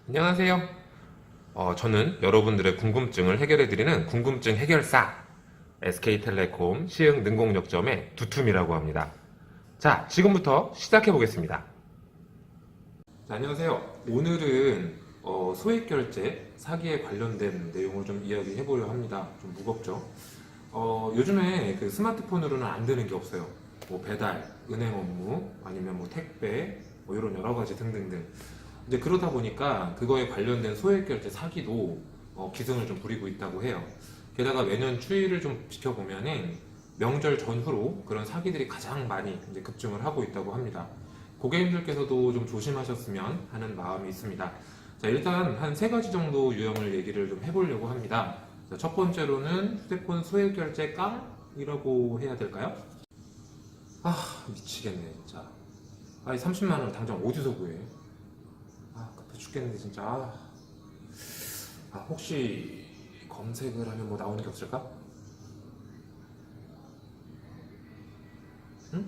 안녕하세요. 저는 여러분들의 궁금증을 해결해드리는 궁금증 해결사 SK텔레콤 시흥능곡역점의 두툼이라고 합니다. 자, 지금부터 시작해 보겠습니다. 안녕하세요. 오늘은 소액결제 사기에 관련된 내용을 좀 이야기해 보려 합니다. 좀 무겁죠? 요즘에 그 스마트폰으로는 안 되는 게 없어요. 뭐 배달, 은행 업무, 아니면 뭐 택배, 뭐 이런 여러 가지 등등등. 이제 그러다 보니까 그거에 관련된 소액결제 사기도 기승을 좀 부리고 있다고 해요. 게다가 매년 추이를 좀 지켜보면은 명절 전후로 그런 사기들이 가장 많이 이제 급증을 하고 있다고 합니다. 고객님들께서도 좀 조심하셨으면 하는 마음이 있습니다. 자, 일단 한 세 가지 정도 유형을 얘기를 좀 해보려고 합니다. 자, 첫 번째로는 휴대폰 소액결제 깡이라고 해야 될까요? 미치겠네, 진짜. 아니, 30만 원 당장 어디서 구해? 급해 죽겠는데, 진짜. 혹시 검색을 하면 뭐 나오는 게 없을까? 응?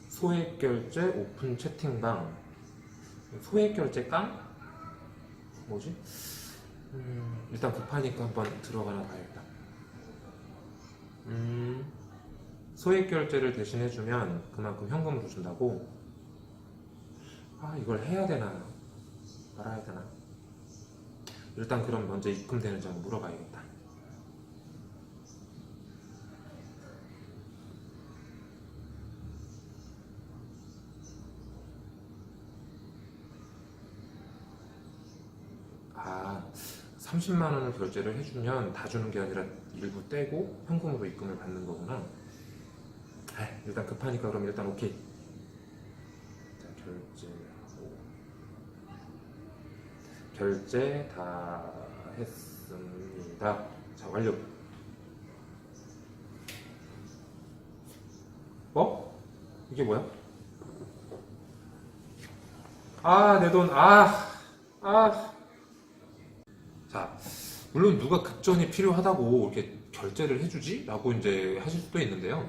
소액결제 오픈 채팅방. 소액결제 깡? 뭐지? 일단 급하니까 한번 들어가나 봐야겠다. 음, 소액결제를 대신해주면 그만큼 현금으로 준다고? 이걸 해야 되나? 말아야 되나? 일단 그럼 먼저 입금되는지 한번 물어봐야겠다. 아, 30만 원을 결제를 해주면 다 주는 게 아니라 일부 떼고 현금으로 입금을 받는 거구나. 일단 급하니까 그럼 일단 오케이. 자, 결제 다 했습니다. 자, 완료. 이게 뭐야? 내 돈. 아. 자, 물론 누가 급전이 필요하다고 이렇게 결제를 해주지? 라고 이제 하실 수도 있는데요.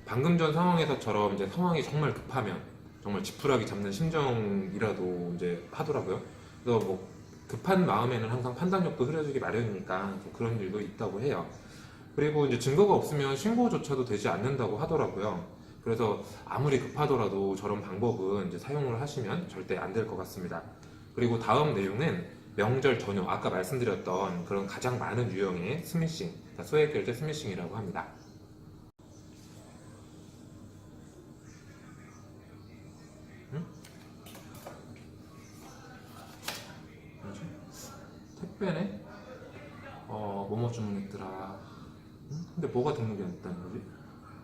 방금 전 상황에서처럼 이제 상황이 정말 급하면 정말 지푸라기 잡는 심정이라도 이제 하더라고요. 그래서 뭐 급한 마음에는 항상 판단력도 흐려지기 마련이니까 좀 그런 일도 있다고 해요. 그리고 이제 증거가 없으면 신고조차도 되지 않는다고 하더라고요. 그래서 아무리 급하더라도 저런 방법은 이제 사용을 하시면 절대 안 될 것 같습니다. 그리고 다음 내용은 명절 전후 아까 말씀드렸던 그런 가장 많은 유형의 스미싱, 소액결제 스미싱이라고 합니다. 응? 뭐지? 택배네? 뭐뭐 주문했더라. 응? 근데 뭐가 등록이 안 됐다는 거지?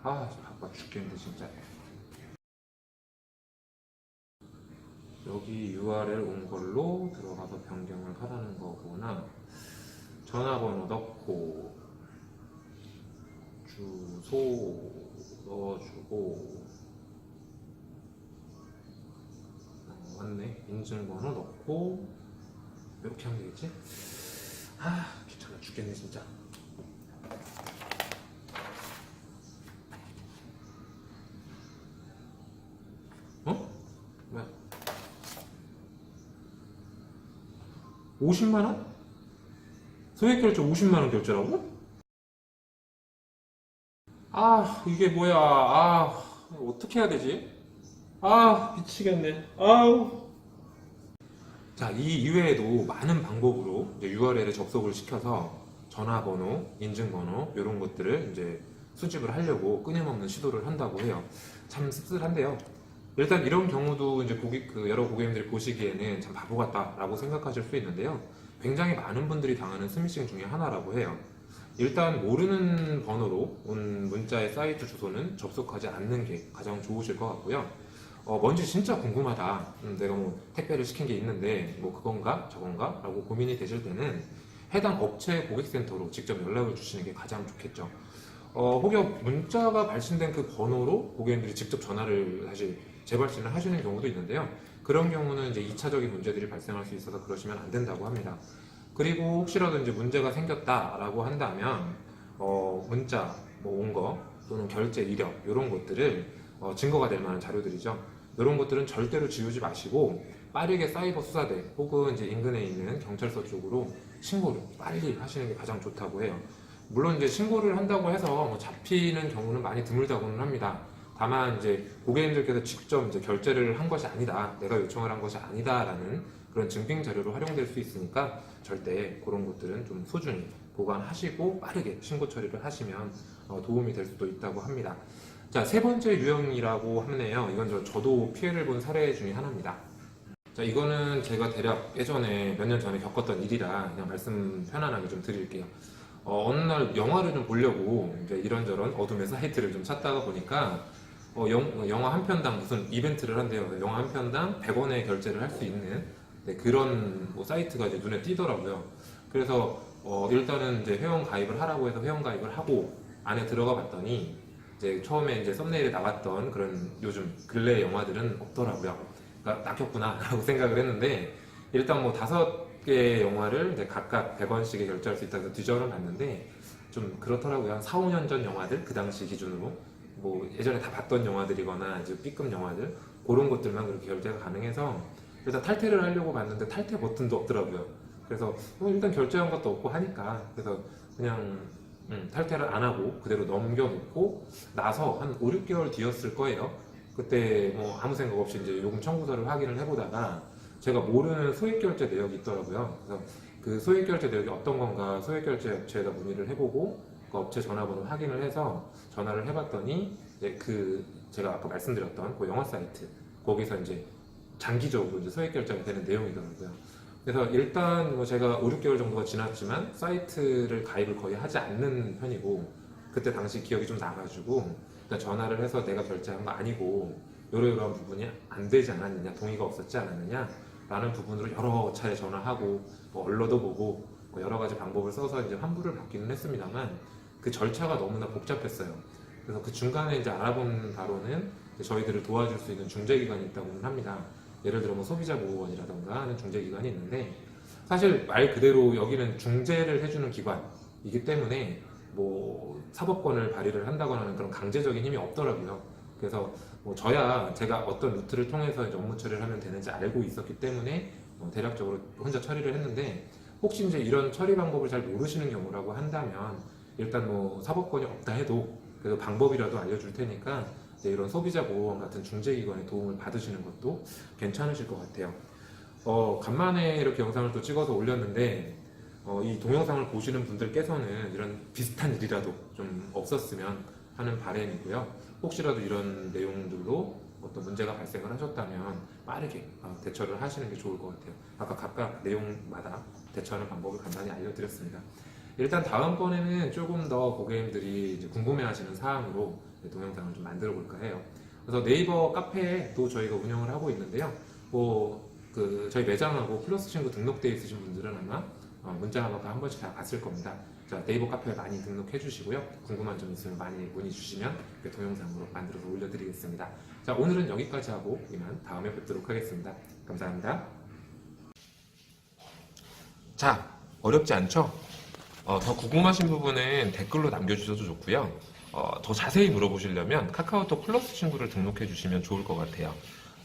바빠 죽겠는데 진짜. 여기 URL 온 걸로 들어가서 변경을 하라는 거구나. 전화번호 넣고 주소 넣어주고 맞네. 인증번호 넣고 이렇게 하면 되겠지? 귀찮아 죽겠네 진짜. 뭐야? 50만 원? 소액 결제 50만 원 결제라고? 이게 뭐야? 어떻게 해야 되지? 미치겠네. 자, 이 이외에도 많은 방법으로 이제 URL에 접속을 시켜서 전화번호, 인증번호 이런 것들을 이제 수집을 하려고 끊임없는 시도를 한다고 해요. 참 씁쓸한데요. 일단 이런 경우도 이제 여러 고객님들이 보시기에는 참 바보 같다라고 생각하실 수 있는데요. 굉장히 많은 분들이 당하는 스미싱 중에 하나라고 해요. 일단 모르는 번호로 온 문자의 사이트 주소는 접속하지 않는 게 가장 좋으실 것 같고요. 뭔지 진짜 궁금하다. 내가 뭐 택배를 시킨 게 있는데 뭐 그건가 저건가 라고 고민이 되실 때는 해당 업체 고객센터로 직접 연락을 주시는 게 가장 좋겠죠. 혹여 문자가 발신된 그 번호로 고객님들이 직접 전화를 사실 재발신을 하시는 경우도 있는데요. 그런 경우는 이제 2차적인 문제들이 발생할 수 있어서 그러시면 안 된다고 합니다. 그리고 혹시라도 이제 문제가 생겼다라고 한다면 문자 뭐 온 거 또는 결제 이력 이런 것들을 증거가 될 만한 자료들이죠. 이런 것들은 절대로 지우지 마시고 빠르게 사이버 수사대 혹은 이제 인근에 있는 경찰서 쪽으로 신고를 빨리 하시는 게 가장 좋다고 해요. 물론 이제 신고를 한다고 해서 뭐 잡히는 경우는 많이 드물다고는 합니다. 다만 이제 고객님들께서 직접 이제 결제를 한 것이 아니다, 내가 요청을 한 것이 아니다라는 그런 증빙 자료로 활용될 수 있으니까 절대 그런 것들은 좀 소중히 보관하시고 빠르게 신고 처리를 하시면 도움이 될 수도 있다고 합니다. 자, 세 번째 유형이라고 하네요. 이건 저도 피해를 본 사례 중에 하나입니다. 자, 이거는 제가 대략 예전에 몇 년 전에 겪었던 일이라 그냥 말씀 편안하게 좀 드릴게요. 어느 날 영화를 좀 보려고 이제 이런저런 어둠의 사이트를 좀 찾다가 보니까 영화 한 편당 무슨 이벤트를 한대요. 영화 한 편당 100원에 결제를 할 수 있는 그런 뭐 사이트가 이제 눈에 띄더라고요. 그래서 일단은 이제 회원 가입을 하라고 해서 회원 가입을 하고 안에 들어가 봤더니 이제 처음에 이제 썸네일에 나왔던 그런 요즘 근래 영화들은 없더라고요. 그러니까 낚였구나 라고 생각을 했는데 일단 뭐 5개의 영화를 이제 각각 100원씩에 결제할 수 있다고 해서 뒤져는 봤는데 좀 그렇더라고요. 한 4, 5년 전 영화들 그 당시 기준으로 뭐 예전에 다 봤던 영화들이거나 이제 B급 영화들 그런 것들만 그렇게 결제가 가능해서 일단 탈퇴를 하려고 봤는데 탈퇴 버튼도 없더라고요. 그래서 일단 결제한 것도 없고 하니까 그래서 그냥 탈퇴를 안 하고 그대로 넘겨놓고 나서 한 5, 6개월 뒤였을 거예요. 그때 뭐 아무 생각 없이 이제 요금 청구서를 확인을 해보다가 제가 모르는 소액결제 내역이 있더라고요. 그래서 그 소액결제 내역이 어떤 건가 소액결제 업체에다 문의를 해보고 그 업체 전화번호 확인을 해서 전화를 해봤더니 이제 그 제가 아까 말씀드렸던 그 영화 사이트 거기서 이제 장기적으로 이제 소액결제가 되는 내용이더라고요. 그래서 일단 뭐 제가 5, 6개월 정도가 지났지만 사이트를 가입을 거의 하지 않는 편이고 그때 당시 기억이 좀 나가지고 전화를 해서 내가 결제한 거 아니고 이러이러한 부분이 안 되지 않았느냐, 동의가 없었지 않았느냐 라는 부분으로 여러 차례 전화하고 뭐 언러도 보고 뭐 여러 가지 방법을 써서 이제 환불을 받기는 했습니다만 그 절차가 너무나 복잡했어요. 그래서 그 중간에 이제 알아본 바로는 저희들을 도와줄 수 있는 중재기관이 있다고는 합니다. 예를 들어 뭐 소비자보호원이라던가 하는 중재기관이 있는데 사실 말 그대로 여기는 중재를 해주는 기관이기 때문에 뭐 사법권을 발휘를 한다거나 하는 그런 강제적인 힘이 없더라고요. 그래서 뭐 저야 제가 어떤 루트를 통해서 이제 업무 처리를 하면 되는지 알고 있었기 때문에 대략적으로 혼자 처리를 했는데 혹시 이제 이런 처리 방법을 잘 모르시는 경우라고 한다면 일단 뭐 사법권이 없다 해도 그래도 방법이라도 알려줄 테니까 이런 소비자보호원 같은 중재기관의 도움을 받으시는 것도 괜찮으실 것 같아요. 간만에 이렇게 영상을 또 찍어서 올렸는데 이 동영상을 보시는 분들께서는 이런 비슷한 일이라도 좀 없었으면 하는 바람이고요. 혹시라도 이런 내용들로 어떤 문제가 발생을 하셨다면 빠르게 대처를 하시는 게 좋을 것 같아요. 아까 각각 내용마다 대처하는 방법을 간단히 알려드렸습니다. 일단 다음번에는 조금 더 고객님들이 이제 궁금해하시는 사항으로 동영상을 좀 만들어 볼까 해요. 그래서 네이버 카페도 저희가 운영을 하고 있는데요. 저희 매장하고 플러스 친구 등록되어 있으신 분들은 아마 문자가 한 번씩 다 갔을 겁니다. 자, 네이버 카페에 많이 등록해 주시고요. 궁금한 점 있으면 많이 문의 주시면 동영상으로 만들어서 올려드리겠습니다. 자, 오늘은 여기까지 하고 이만 다음에 뵙도록 하겠습니다. 감사합니다. 자, 어렵지 않죠? 더 궁금하신 부분은 댓글로 남겨주셔도 좋고요. 더 자세히 물어보시려면 카카오톡 플러스 친구를 등록해 주시면 좋을 것 같아요.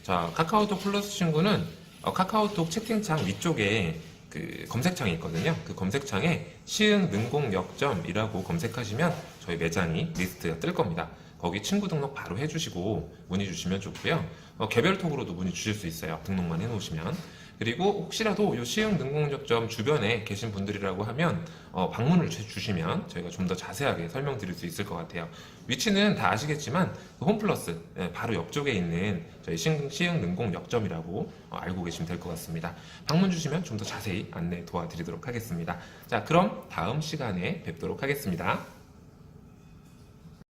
자, 카카오톡 플러스 친구는 카카오톡 채팅창 위쪽에 그 검색창이 있거든요. 그 검색창에 시흥능공역점이라고 검색하시면 저희 매장이 리스트가 뜰 겁니다. 거기 친구 등록 바로 해주시고 문의 주시면 좋고요. 개별톡으로도 문의 주실 수 있어요. 등록만 해놓으시면. 그리고 혹시라도 이 시흥능공역점 주변에 계신 분들이라고 하면 방문을 주시면 저희가 좀 더 자세하게 설명드릴 수 있을 것 같아요. 위치는 다 아시겠지만 홈플러스 바로 옆쪽에 있는 저희 시흥능공역점이라고 알고 계시면 될 것 같습니다. 방문 주시면 좀 더 자세히 안내 도와드리도록 하겠습니다. 자, 그럼 다음 시간에 뵙도록 하겠습니다.